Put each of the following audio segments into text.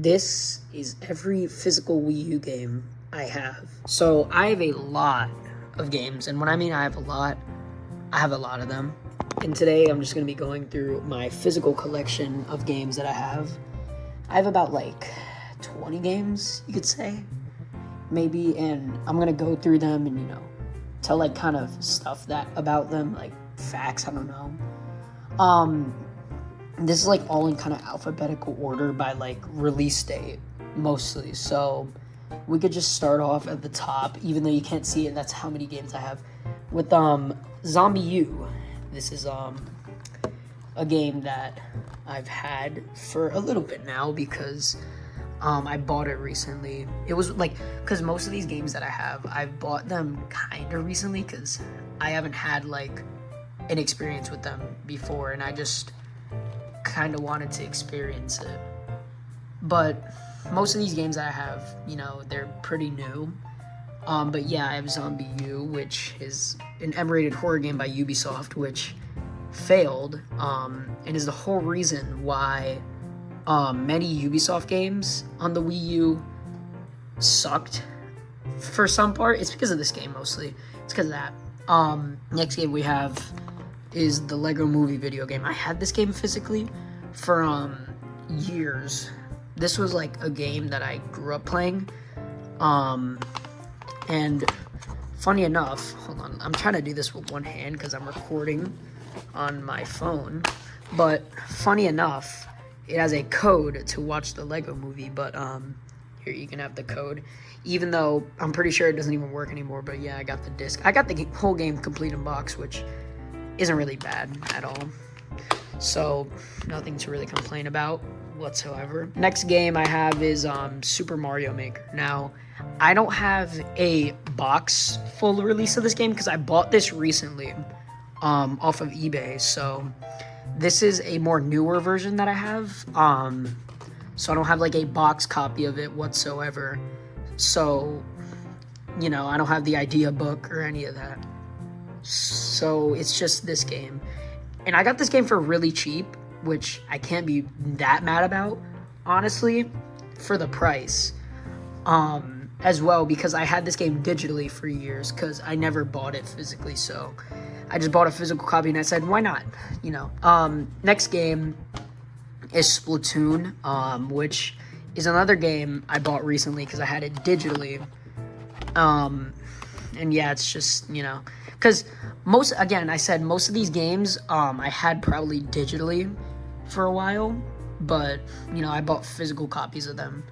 This is every physical Wii U game I have. So I have a lot of games, and when I mean I have a lot of them. And today I'm just going to be going through my physical collection of games that I have. I have about like 20 games, you could say, maybe, and I'm going to go through them and, tell like kind of stuff about them, like facts, I don't know. This is like all in kind of alphabetical order by like release date, mostly. So we could just start off at the top, even though you can't see it. That's how many games I have. With Zombi U. This is a game that I've had for a little bit now because I bought it recently. It was like, because most of these games that I have, I've bought them kind of recently because I haven't had like an experience with them before, and I just kind of wanted to experience it. But most of these games that I have, they're pretty new. But yeah, I have Zombi U, which is an M-rated horror game by Ubisoft, which failed, and is the whole reason why many Ubisoft games on the Wii U sucked for some part. It's because of this game mostly. It's because of that. Next game we have is the Lego Movie video game. I had this game physically for years. This was like a game that I grew up playing. And funny enough, hold on, I'm trying to do this with one hand because I'm recording on my phone. But funny enough, it has a code to watch the Lego Movie. But here, you can have the code, even though I'm pretty sure it doesn't even work anymore. But yeah, I got the disc. I got the whole game complete in box, which isn't really bad at all. So nothing to really complain about whatsoever. Next game I have is Super Mario Maker. Now, I don't have a box full release of this game because I bought this recently off of eBay. So this is a more newer version that I have. So I don't have like a box copy of it whatsoever. So, I don't have the idea book or any of that. So it's just this game. And I got this game for really cheap, which I can't be that mad about, honestly, for the price. As well, because I had this game digitally for years because I never bought it physically. So I just bought a physical copy and I said, why not? Next game is Splatoon, which is another game I bought recently because I had it digitally. And yeah, it's just, because most of these games I had probably digitally for a while, but I bought physical copies of them.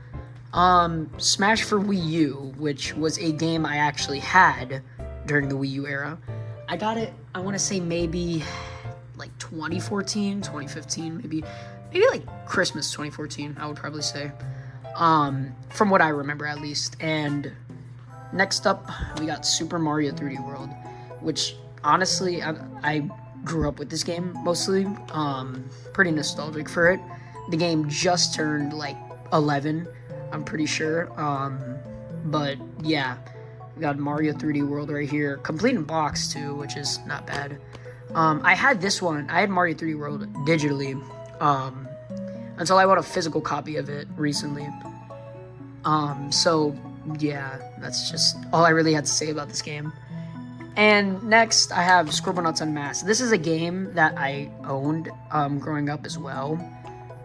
Smash for Wii U, which was a game I actually had during the Wii U era. I got it, I want to say maybe like 2014, 2015, maybe like Christmas 2014, I would probably say, from what I remember at least. And next up, we got Super Mario 3D World, which honestly, I grew up with this game mostly, pretty nostalgic for it. The game just turned like 11, I'm pretty sure, but yeah, we got Mario 3D World right here, complete in box too, which is not bad. I had Mario 3D World digitally, until I bought a physical copy of it recently. So yeah, that's just all I really had to say about this game. And next, I have Scribblenauts Unmasked. This is a game that I owned growing up as well.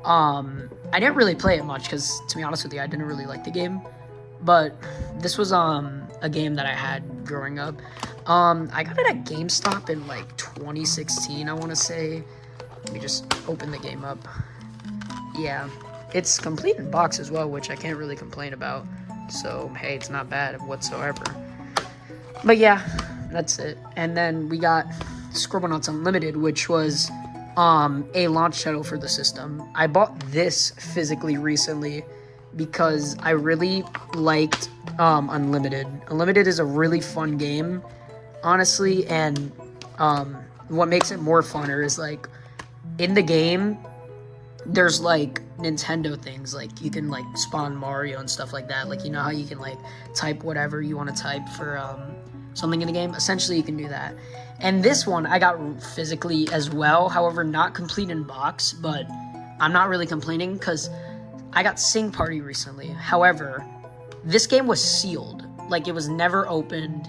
I didn't really play it much because, to be honest with you, I didn't really like the game. But this was a game that I had growing up. I got it at GameStop in like 2016, I want to say. Let me just open the game up. Yeah, it's complete in box as well, which I can't really complain about. So, hey, it's not bad whatsoever. But yeah, that's it. And then we got Scribblenauts Unlimited, which was a launch title for the system. I bought this physically recently because I really liked Unlimited. Unlimited is a really fun game, honestly, and what makes it more funner is like in the game there's like Nintendo things, like you can like spawn Mario and stuff like that, like how you can like type whatever you want to type for something in the game. Essentially you can do that. And this one I got physically as well, however not complete in box, but I'm not really complaining because I got Sing Party recently. However, this game was sealed. Like, it was never opened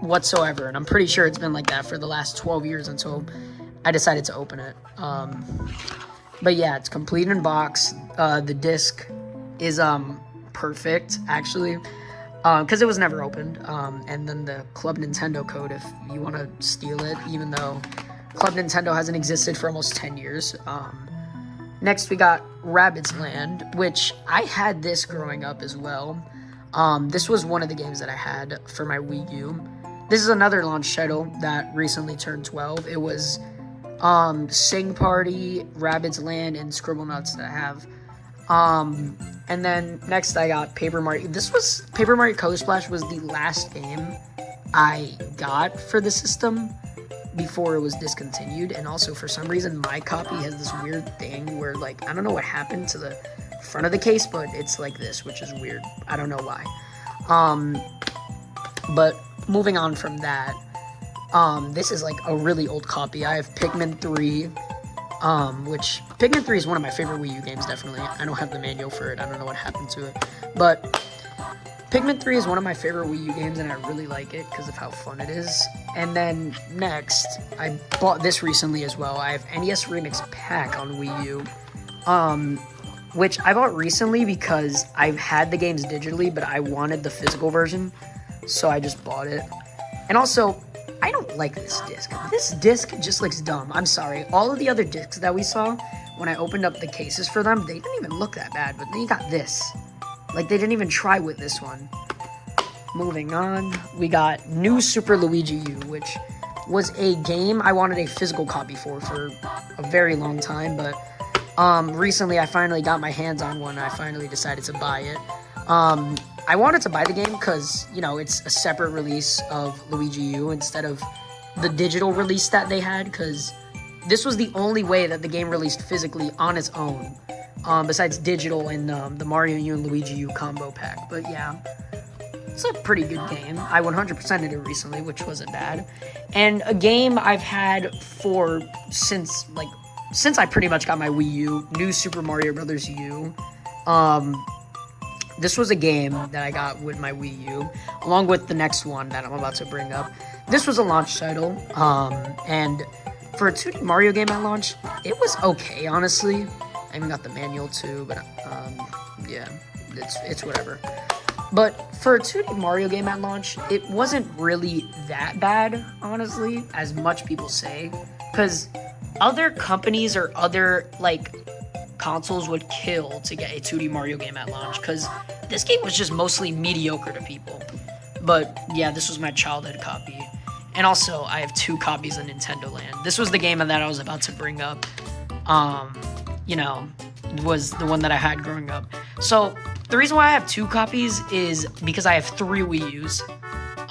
whatsoever. And I'm pretty sure it's been like that for the last 12 years until I decided to open it. But yeah, it's complete in box. The disc is perfect, actually, because it was never opened. And then the Club Nintendo code, if you want to steal it, even though Club Nintendo hasn't existed for almost 10 years. Next, we got Rabbids Land, which I had this growing up as well. This was one of the games that I had for my Wii U. This is another launch title that recently turned 12. It was Sing Party, Rabbids Land, and Scribblenauts that I have. And then next I got Paper Mario. Paper Mario Color Splash was the last game I got for the system before it was discontinued. And also, for some reason, my copy has this weird thing where, like, I don't know what happened to the front of the case, but it's like this, which is weird. I don't know why. But moving on from that, this is like a really old copy. I have Pikmin 3, which Pikmin 3 is one of my favorite Wii U games, definitely. I don't have the manual for it. I don't know what happened to it. But Pikmin 3 is one of my favorite Wii U games, and I really like it because of how fun it is. And then next, I bought this recently as well. I have NES Remix Pack on Wii U, which I bought recently because I've had the games digitally, but I wanted the physical version, so I just bought it. And also, I don't like this disc. This disc just looks dumb. I'm sorry. All of the other discs that we saw, when I opened up the cases for them, they didn't even look that bad, but then you got this. Like, they didn't even try with this one. Moving on, we got New Super Luigi U, which was a game I wanted a physical copy for a very long time, but recently I finally got my hands on one, and I finally decided to buy it. I wanted to buy the game because, you know, it's a separate release of Luigi U instead of the digital release that they had, because this was the only way that the game released physically on its own, besides digital and the Mario U and Luigi U combo pack. But yeah, it's a pretty good game. I 100%ed it recently, which wasn't bad. And a game I've had since I pretty much got my Wii U, New Super Mario Bros. U. This was a game that I got with my Wii U, along with the next one that I'm about to bring up. This was a launch title, and for a 2D Mario game at launch, it was okay, honestly. I even got the manual too, but yeah, it's whatever. But for a 2D Mario game at launch, it wasn't really that bad, honestly, as much people say, because other companies or other, like, consoles would kill to get a 2D Mario game at launch, because this game was just mostly mediocre to people. But yeah, this was my childhood copy. And also, I have 2 copies of Nintendo Land. This was the game that I was about to bring up, you know, was the one that I had growing up. So the reason why I have 2 copies is because I have 3 Wii U's,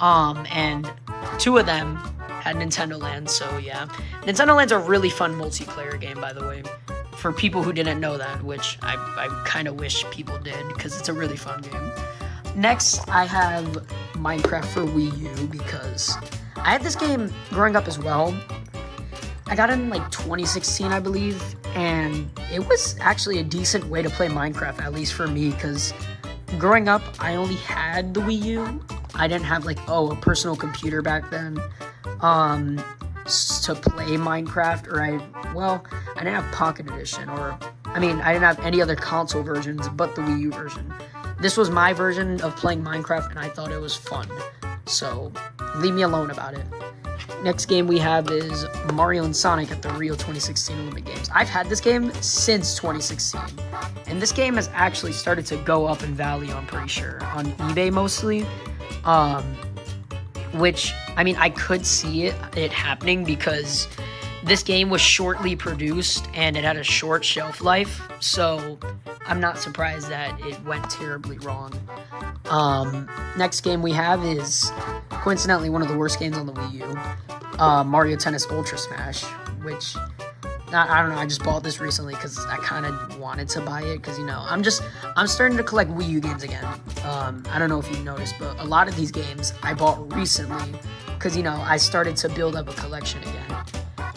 and 2 of them had Nintendo Land, so yeah. Nintendo Land's a really fun multiplayer game, by the way, for people who didn't know that, which I kind of wish people did, because it's a really fun game. Next, I have Minecraft for Wii U, because I had this game growing up as well. I got it in like 2016, I believe, and it was actually a decent way to play Minecraft, at least for me, because growing up, I only had the Wii U. I didn't have like, a personal computer back then to play Minecraft, or I didn't have Pocket Edition, I didn't have any other console versions but the Wii U version. This was my version of playing Minecraft, and I thought it was fun, so leave me alone about it. Next game we have is Mario and Sonic at the Rio 2016 Olympic Games. I've had this game since 2016, and this game has actually started to go up in value, I'm pretty sure, on eBay mostly, which, I could see it happening because this game was shortly produced and it had a short shelf life, so I'm not surprised that it went terribly wrong. Next game we have is, coincidentally, one of the worst games on the Wii U, Mario Tennis Ultra Smash, which, I don't know, I just bought this recently because I kind of wanted to buy it, because, I'm starting to collect Wii U games again. I don't know if you've noticed, but a lot of these games I bought recently because, I started to build up a collection again.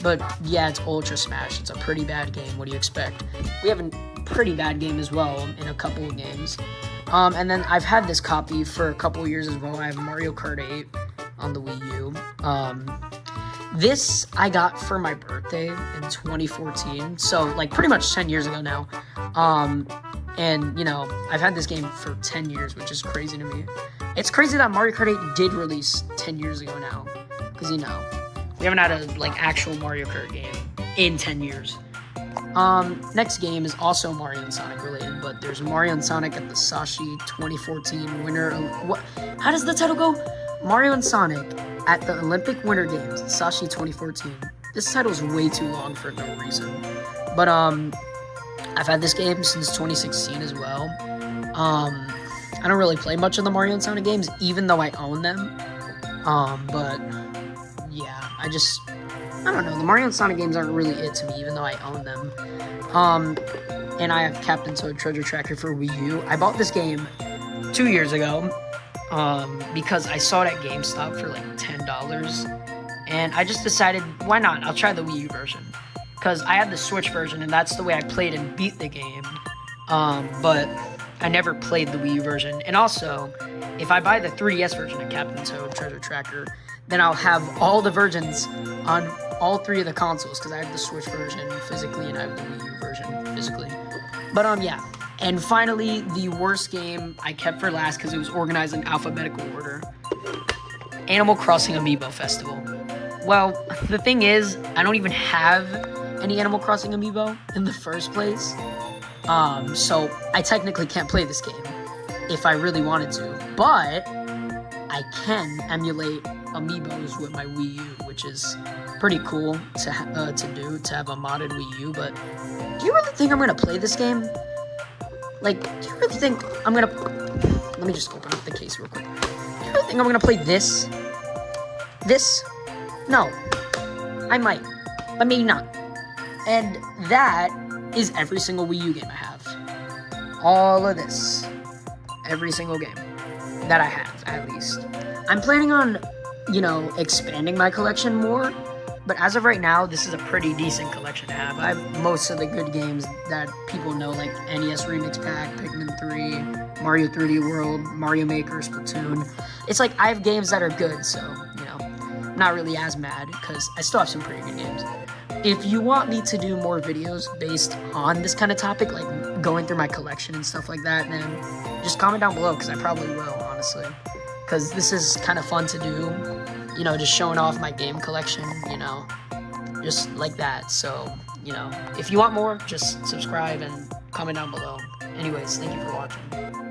But yeah, it's Ultra Smash. It's a pretty bad game. What do you expect? We have pretty bad game as well in a couple of games. And then I've had this copy for a couple of years as well. I have Mario Kart 8 on the Wii U. This I got for my birthday in 2014, so like pretty much 10 years ago now. And you know, I've had this game for 10 years, which is crazy to me. It's crazy that Mario Kart 8 did release 10 years ago now, because you know, we haven't had a like actual Mario Kart game in 10 years. Next game is also Mario and Sonic related, but there's Mario and Sonic at the Sashi 2014 Winter. What? How does the title go? Mario and Sonic at the Olympic Winter Games, Sashi 2014. This title is way too long for no reason. But I've had this game since 2016 as well. I don't really play much of the Mario and Sonic games, even though I own them. But yeah, I don't know. The Mario and Sonic games aren't really it to me, even though I own them. And I have Captain Toad Treasure Tracker for Wii U. I bought this game 2 years ago, because I saw it at GameStop for like $10. And I just decided, why not? I'll try the Wii U version. Because I had the Switch version, and that's the way I played and beat the game. But I never played the Wii U version. And also, if I buy the 3DS version of Captain Toad Treasure Tracker, then I'll have all the versions on all 3 of the consoles, because I have the Switch version physically and I have the Wii U version physically. But yeah. And finally, the worst game I kept for last because it was organized in alphabetical order. Animal Crossing Amiibo Festival. Well, the thing is, I don't even have any Animal Crossing Amiibo in the first place. So I technically can't play this game if I really wanted to. But I can emulate Amiibos with my Wii U, which is pretty cool to have a modded Wii U. But do you really think I'm gonna play this game? Like, do you really think I'm gonna... Let me just open up the case real quick. Do you really think I'm gonna play this? This? No. I might, but maybe not. And that is every single Wii U game I have. All of this. Every single game that I have, at least. I'm planning on, you know, expanding my collection more. But as of right now, this is a pretty decent collection to have. I have most of the good games that people know, like NES Remix Pack, Pikmin 3, Mario 3D World, Mario Maker, Splatoon. It's like I have games that are good, so, you know, I'm not really as mad because I still have some pretty good games. If you want me to do more videos based on this kind of topic, like going through my collection and stuff like that, then just comment down below, because I probably will, honestly. Because this is kind of fun to do. You know, just showing off my game collection, you know, just like that. So, you know, if you want more, just subscribe and comment down below. Anyways, thank you for watching.